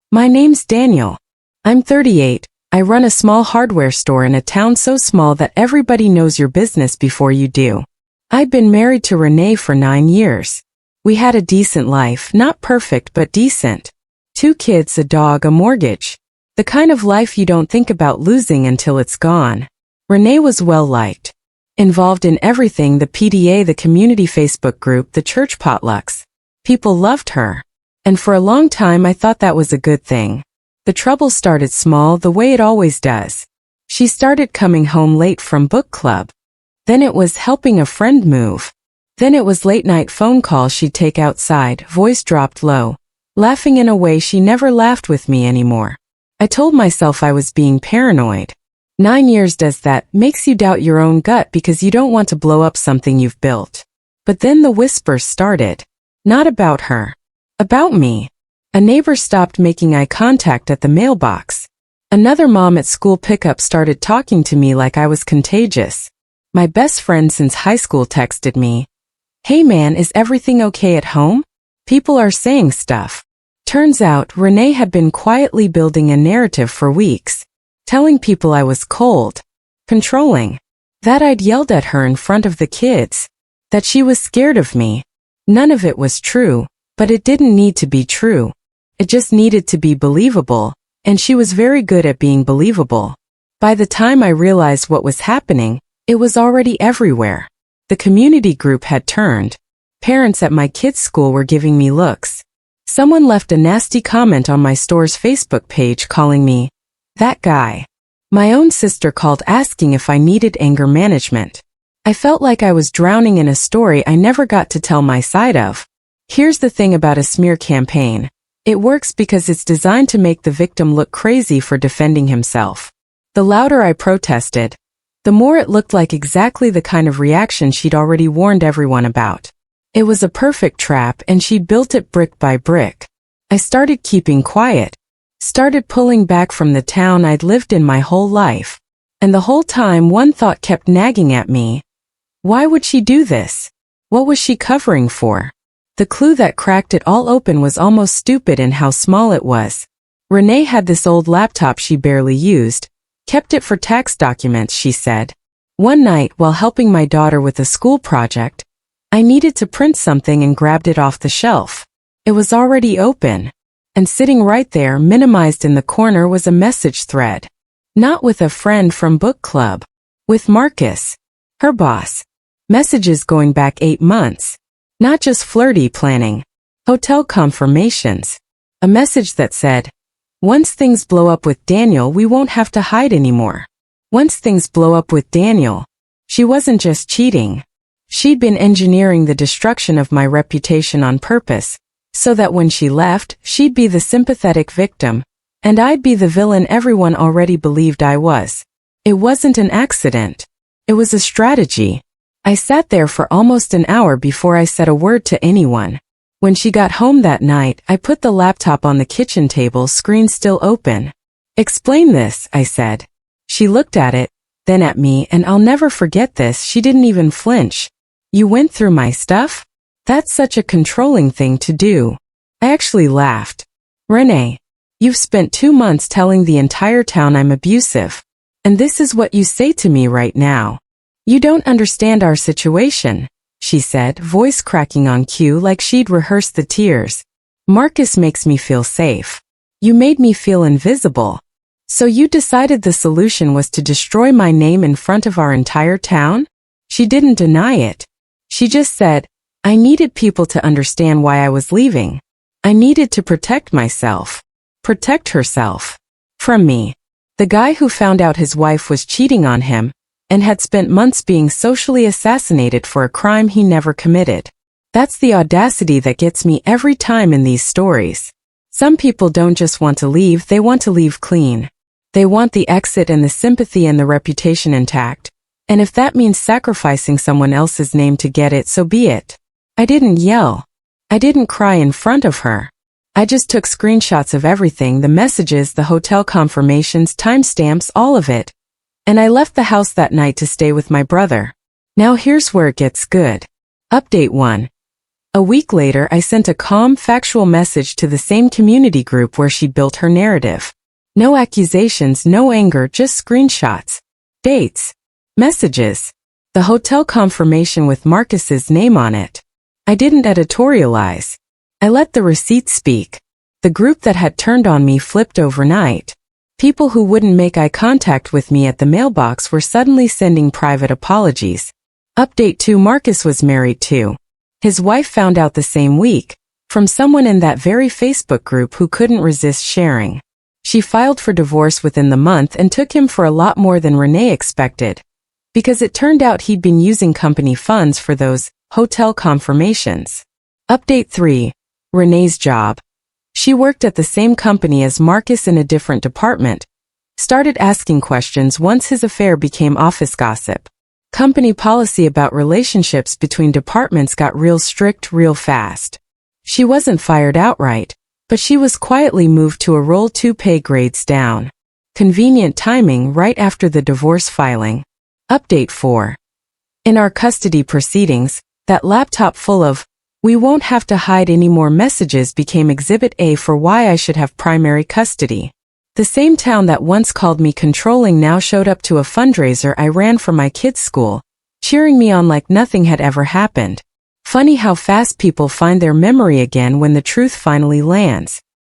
My name's Daniel. I'm 38. I run a small hardware store in a town so small that everybody knows your business before you do. I've been married to Renee for 9 years. We had a decent life, not perfect but decent. 2 kids, a dog, a mortgage. The kind of life you don't think about losing until it's gone. Renee was well-liked. Involved in everything, the PDA, the community Facebook group, the church potlucks. People loved her. And for a long time I thought that was a good thing. The trouble started small, the way it always does. She started coming home late from book club. Then it was helping a friend move. Then it was late-night phone calls she'd take outside, voice dropped low, laughing in a way she never laughed with me anymore. I told myself I was being paranoid. 9 years does that, makes you doubt your own gut because you don't want to blow up something you've built. But then the whispers started. Not about her. About me. A neighbor stopped making eye contact at the mailbox. Another mom at school pickup started talking to me like I was contagious. My best friend since high school texted me, "Hey man, is everything okay at home? People are saying stuff." Turns out, Renee had been quietly building a narrative for weeks, telling people I was cold, controlling, that I'd yelled at her in front of the kids, that she was scared of me. None of it was true, but it didn't need to be true. It just needed to be believable, and she was very good at being believable. By the time I realized what was happening, it was already everywhere. The community group had turned. Parents at my kids' school were giving me looks. Someone left a nasty comment on my store's Facebook page calling me, "that guy." My own sister called asking if I needed anger management. I felt like I was drowning in a story I never got to tell my side of. Here's the thing about a smear campaign. It works because it's designed to make the victim look crazy for defending himself. The louder I protested, the more it looked like exactly the kind of reaction she'd already warned everyone about. It was a perfect trap and she built it brick by brick. I started keeping quiet. Started pulling back from the town I'd lived in my whole life. And the whole time one thought kept nagging at me. Why would she do this? What was she covering for? The clue that cracked it all open was almost stupid in how small it was. Renee had this old laptop she barely used, kept it for tax documents, she said. One night, while helping my daughter with a school project, I needed to print something and grabbed it off the shelf. It was already open. And sitting right there, minimized in the corner, was a message thread. Not with a friend from book club. With Marcus, her boss. Messages going back 8 months. Not just flirty planning. Hotel confirmations. A message that said, "Once things blow up with Daniel, we won't have to hide anymore." Once things blow up with Daniel. She wasn't just cheating. She'd been engineering the destruction of my reputation on purpose, so that when she left, she'd be the sympathetic victim, and I'd be the villain everyone already believed I was. It wasn't an accident. It was a strategy. I sat there for almost an hour before I said a word to anyone. When she got home that night, I put the laptop on the kitchen table, screen still open. "Explain this," I said. She looked at it, then at me, and I'll never forget this, she didn't even flinch. "You went through my stuff? That's such a controlling thing to do." I actually laughed. "Renee, you've spent 2 months telling the entire town I'm abusive. And this is what you say to me right now. You don't understand our situation," she said, voice cracking on cue like she'd rehearsed the tears. "Marcus makes me feel safe. You made me feel invisible. So you decided the solution was to destroy my name in front of our entire town?" She didn't deny it. She just said, "I needed people to understand why I was leaving. I needed to protect myself." Protect herself. From me. The guy who found out his wife was cheating on him, and had spent months being socially assassinated for a crime he never committed. That's the audacity that gets me every time in these stories. Some people don't just want to leave, they want to leave clean. They want the exit and the sympathy and the reputation intact. And if that means sacrificing someone else's name to get it, so be it. I didn't yell. I didn't cry in front of her. I just took screenshots of everything, the messages, the hotel confirmations, timestamps, all of it. And I left the house that night to stay with my brother. Now here's where it gets good. Update 1. A week later, I sent a calm, factual message to the same community group where she built her narrative. No accusations, no anger, just screenshots, dates, messages, the hotel confirmation with Marcus's name on it. I didn't editorialize. I let the receipts speak. The group that had turned on me flipped overnight. People who wouldn't make eye contact with me at the mailbox were suddenly sending private apologies. Update 2: Marcus was married too. His wife found out the same week, from someone in that very Facebook group who couldn't resist sharing. She filed for divorce within the month and took him for a lot more than Renee expected, because it turned out he'd been using company funds for those hotel confirmations. Update 3: Renee's job. She worked at the same company as Marcus in a different department, started asking questions once his affair became office gossip. Company policy about relationships between departments got real strict real fast. She wasn't fired outright, but she was quietly moved to a role 2 pay grades down. Convenient timing right after the divorce filing. Update 4. In our custody proceedings, that laptop full of "we won't have to hide any more" messages became Exhibit A for why I should have primary custody. The same town that once called me controlling now showed up to a fundraiser I ran for my kids' school, cheering me on like nothing had ever happened. Funny how fast people find their memory again when the truth finally lands.